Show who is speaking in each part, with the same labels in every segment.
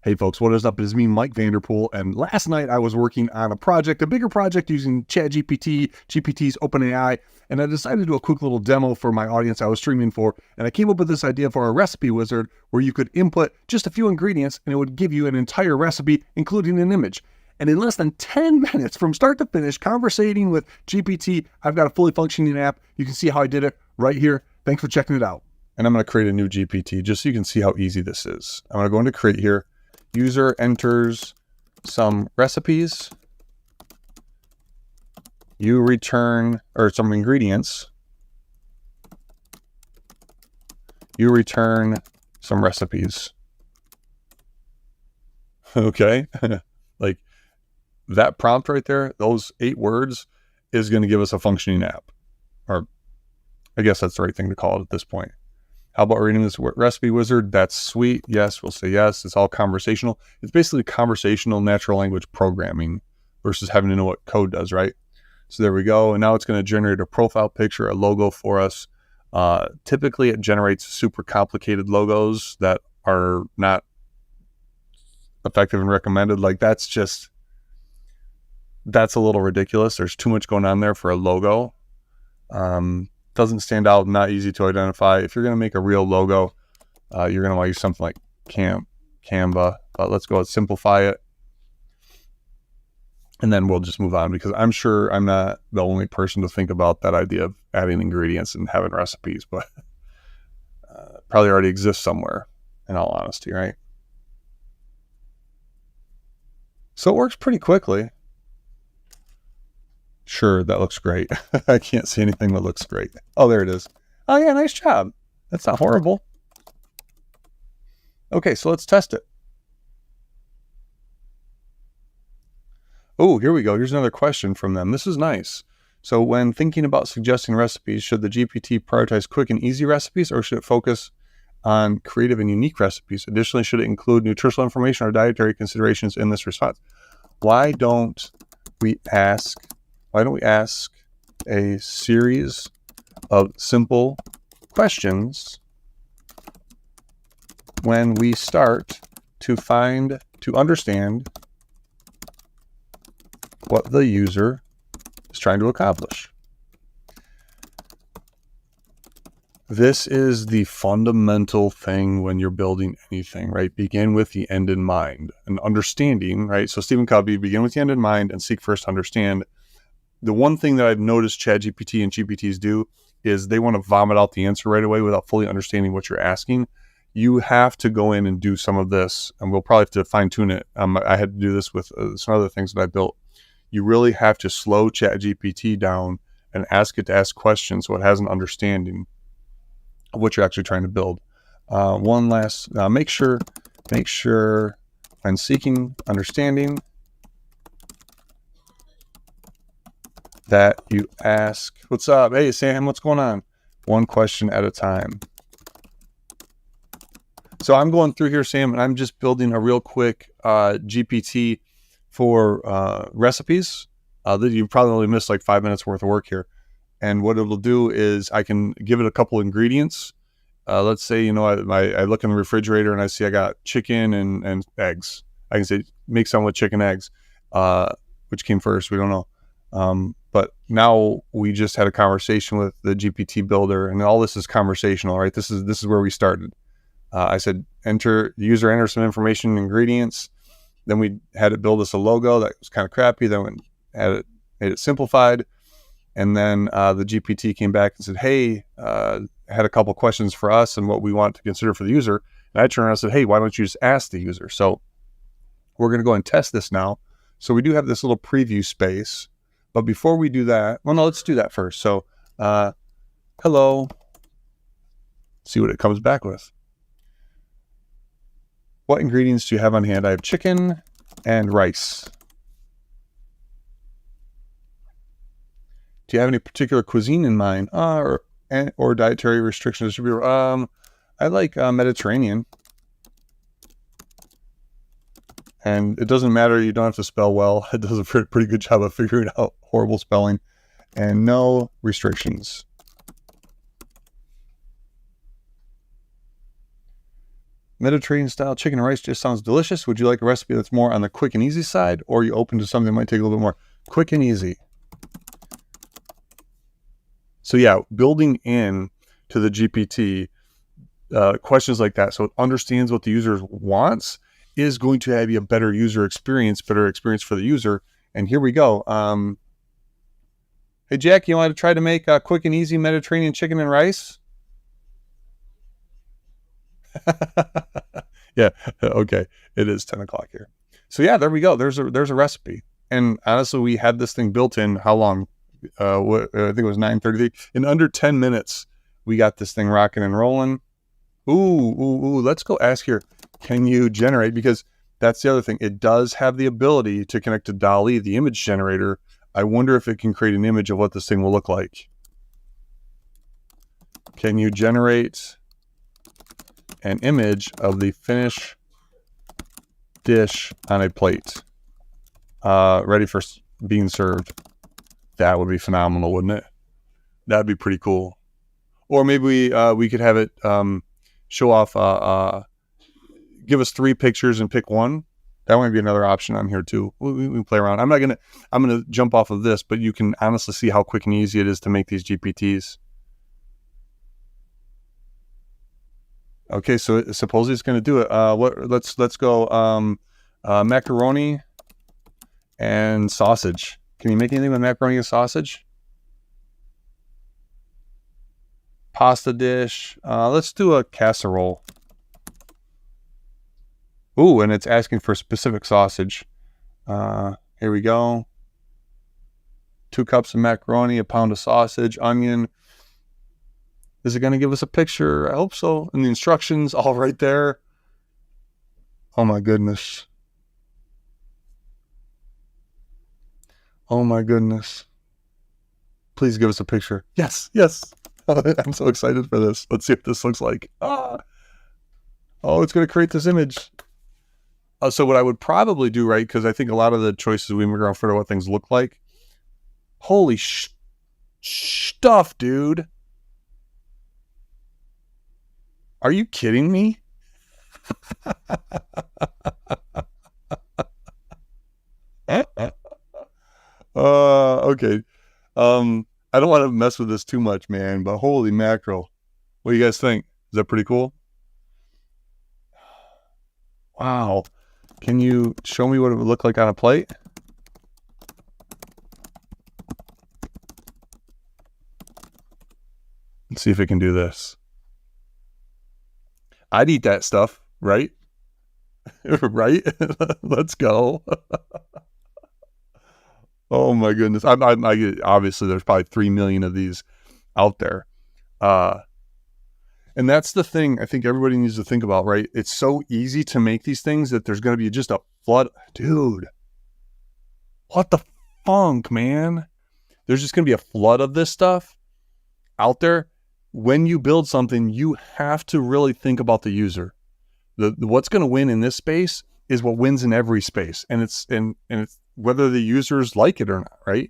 Speaker 1: Hey folks, what is up? It is me, Mike Vanderpool, and last night I was working on a bigger project using ChatGPT, GPT's OpenAI, and I decided to do a quick little demo for my audience I was streaming for, and I came up with this idea for a recipe wizard where you could input just a few ingredients and it would give you an entire recipe, including an image. And in less than 10 minutes from start to finish, conversating with GPT, I've got a fully functioning app. You can see how I did it right here. Thanks for checking it out. And I'm going to create a new GPT just so you can see how easy this is. I'm going to go into create here. User enters some recipes. You return, or some ingredients. You return some recipes. Okay. Like that prompt right there, those 8 words is going to give us a functioning app. Or I guess that's the right thing to call it at this point. How about reading this recipe wizard? That's sweet. Yes, we'll say yes. It's all conversational. It's basically conversational natural language programming versus having to know what code does, right? So there we go. And now it's going to generate a profile picture, a logo for us. Typically, it generates super complicated logos that are not effective and recommended. Like that's a little ridiculous. There's too much going on there for a logo. Doesn't stand out, not easy to identify. If you're going to make a real logo, you're going to want to use something like Canva. But let's go and simplify it. And then we'll just move on because I'm sure I'm not the only person to think about that idea of adding ingredients and having recipes, but probably already exists somewhere, in all honesty, right? So it works pretty quickly. Sure, that looks great. I can't see anything that looks great. Oh, there it is. Oh yeah, nice job. That's not horrible. Okay, so let's test it. Oh, here we go. Here's another question from them. This is nice. So when thinking about suggesting recipes, should the GPT prioritize quick and easy recipes or should it focus on creative and unique recipes? Additionally, should it include nutritional information or dietary considerations in this response? Why don't we ask a series of simple questions when we start to understand what the user is trying to accomplish? This is the fundamental thing when you're building anything, right? Begin with the end in mind and understanding, right? So Stephen Covey, begin with the end in mind and seek first to understand. The one thing that I've noticed ChatGPT and GPTs do is they want to vomit out the answer right away without fully understanding what you're asking. You have to go in and do some of this, and we'll probably have to fine tune it. I had to do this with some other things that I built. You really have to slow ChatGPT down and ask it to ask questions so it has an understanding of what you're actually trying to build. One last, make sure when seeking understanding that you ask, what's up? Hey, Sam, what's going on? One question at a time. So I'm going through here, Sam, and I'm just building a real quick GPT for recipes that you probably only missed like 5 minutes worth of work here. And what it'll do is I can give it a couple ingredients. Let's say, I look in the refrigerator and I see I got chicken and eggs. I can say, make some with chicken eggs. Which came first? We don't know. But now we just had a conversation with the GPT builder, and all this is conversational, right? This is where we started. I said, the user enters some information, ingredients. Then we had it build us a logo that was kind of crappy. Then we made it simplified. And then the GPT came back and said, hey, had a couple questions for us and what we want to consider for the user. And I turned around and said, hey, why don't you just ask the user? So we're going to go and test this now. So we do have this little preview space. But before we do that, well, no, let's do that first. So, hello, see what it comes back with. What ingredients do you have on hand? I have chicken and rice. Do you have any particular cuisine in mind or dietary restrictions? I like Mediterranean. And it doesn't matter. You don't have to spell well. It does a pretty good job of figuring out horrible spelling. And no restrictions. Mediterranean style chicken and rice just sounds delicious. Would you like a recipe that's more on the quick and easy side, or are you open to something that might take a little bit more quick and easy? So yeah, building in to the GPT questions like that, so it understands what the user wants, is going to have you a better user experience, better experience for the user. And here we go. Hey Jack, you want to try to make a quick and easy Mediterranean chicken and rice? Yeah, okay. It is 10 o'clock here. So yeah, there we go. There's a recipe. And honestly, we had this thing built in how long? I think it was 9:33. In under 10 minutes, we got this thing rocking and rolling. Ooh, let's go ask here. Can you generate? Because that's the other thing. It does have the ability to connect to DALL-E, the image generator. I wonder if it can create an image of what this thing will look like. Can you generate an image of the finished dish on a plate, ready for being served? That would be phenomenal, wouldn't it? That'd be pretty cool. Or maybe we could have it show off, give us 3 pictures and pick one. That might be another option on here too. We can play around. I'm gonna jump off of this, but you can honestly see how quick and easy it is to make these GPTs. Okay, so supposedly it's going to do it. Let's go macaroni and sausage. Can you make anything with macaroni and sausage? Pasta dish. Let's do a casserole. Ooh, and it's asking for specific sausage. Here we go. 2 cups of macaroni, a pound of sausage, onion. Is it going to give us a picture? I hope so. And the instructions all right there. Oh my goodness. Oh my goodness. Please give us a picture. Yes. I'm so excited for this. Let's see what this looks like. Oh, it's going to create this image. So what I would probably do, right, because I think a lot of the choices we make around for what things look like. Holy stuff, dude. Are you kidding me? Okay. I don't want to mess with this too much, man, but holy mackerel. What do you guys think? Is that pretty cool? Wow. Can you show me what it would look like on a plate? Let's see if it can do this. I'd eat that stuff, right? Right? Let's go. Oh my goodness. I obviously there's probably 3 million of these out there. And that's the thing I think everybody needs to think about, right? It's so easy to make these things that there's going to be just a flood. Dude, what the funk, man? There's just going to be a flood of this stuff out there. When you build something, you have to really think about the user. What's going to win in this space is what wins in every space, and it's whether the users like it or not, right?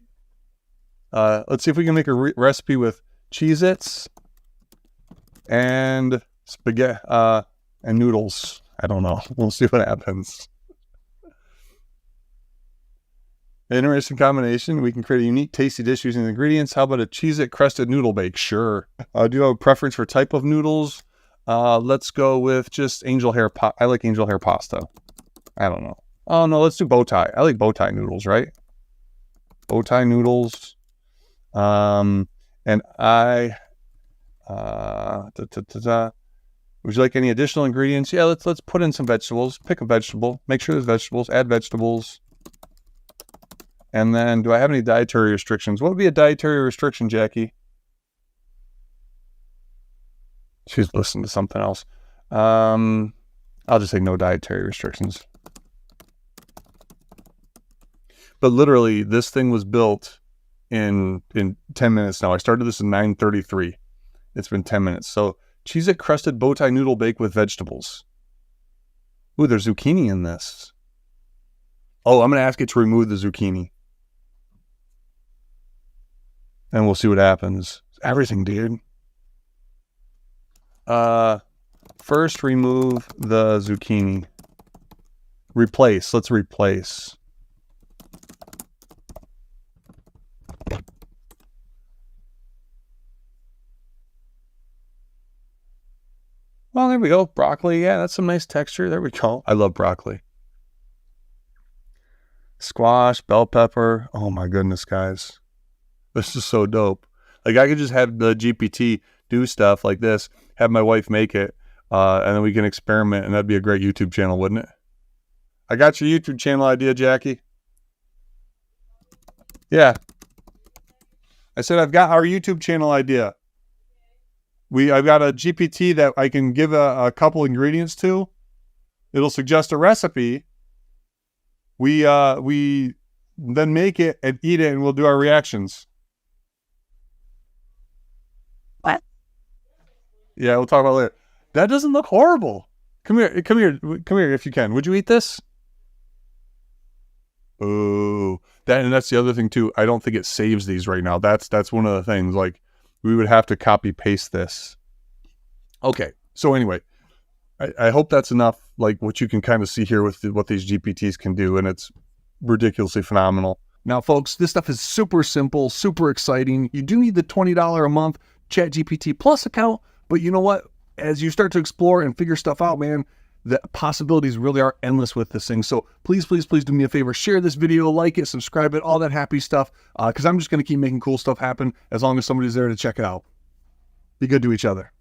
Speaker 1: Let's see if we can make a recipe with Cheez-Its and spaghetti and noodles. I don't know. We'll see what happens. Interesting combination. We can create a unique, tasty dish using the ingredients. How about a Cheez-It crusted noodle bake? Sure. Do you have a preference for type of noodles? Let's go with just angel hair. I like angel hair pasta. I don't know. Oh no, let's do bow tie. I like bow tie noodles, right? Bow tie noodles. And I. Would you like any additional ingredients? Yeah, let's put in some vegetables. Pick a vegetable. Make sure there's vegetables. Add vegetables. And then, do I have any dietary restrictions? What would be a dietary restriction, Jackie? She's listening to something else. I'll just say no dietary restrictions. But literally, this thing was built in 10 minutes now. I started this at 9:33. It's been 10 minutes. So, Cheez-It crusted bow tie noodle bake with vegetables. Ooh, there's zucchini in this. Oh, I'm going to ask it to remove the zucchini. And we'll see what happens. Everything, dude. First, remove the zucchini. Replace. Let's replace. Well, there we go. Broccoli. Yeah, that's some nice texture. There we go. I love broccoli. Squash, bell pepper. Oh my goodness, guys. This is so dope. Like, I could just have the GPT do stuff like this, have my wife make it, and then we can experiment, and that'd be a great YouTube channel, wouldn't it? I got your YouTube channel idea, Jackie. Yeah. I said I've got our YouTube channel idea. I've got a GPT that I can give a couple ingredients to. It'll suggest a recipe. We then make it and eat it, and we'll do our reactions. What? Yeah, we'll talk about it later. That doesn't look horrible. Come here if you can. Would you eat this? Oh, that's the other thing too. I don't think it saves these right now. That's one of the things. Like, we would have to copy paste this. Okay. So anyway, I hope that's enough, like what you can kind of see here with what these GPTs can do. And it's ridiculously phenomenal. Now, folks, this stuff is super simple, super exciting. You do need the $20 a month ChatGPT Plus account, but you know what? As you start to explore and figure stuff out, man, the possibilities really are endless with this thing. So please, please, please do me a favor. Share this video, like it, subscribe it, all that happy stuff, because I'm just going to keep making cool stuff happen as long as somebody's there to check it out. Be good to each other.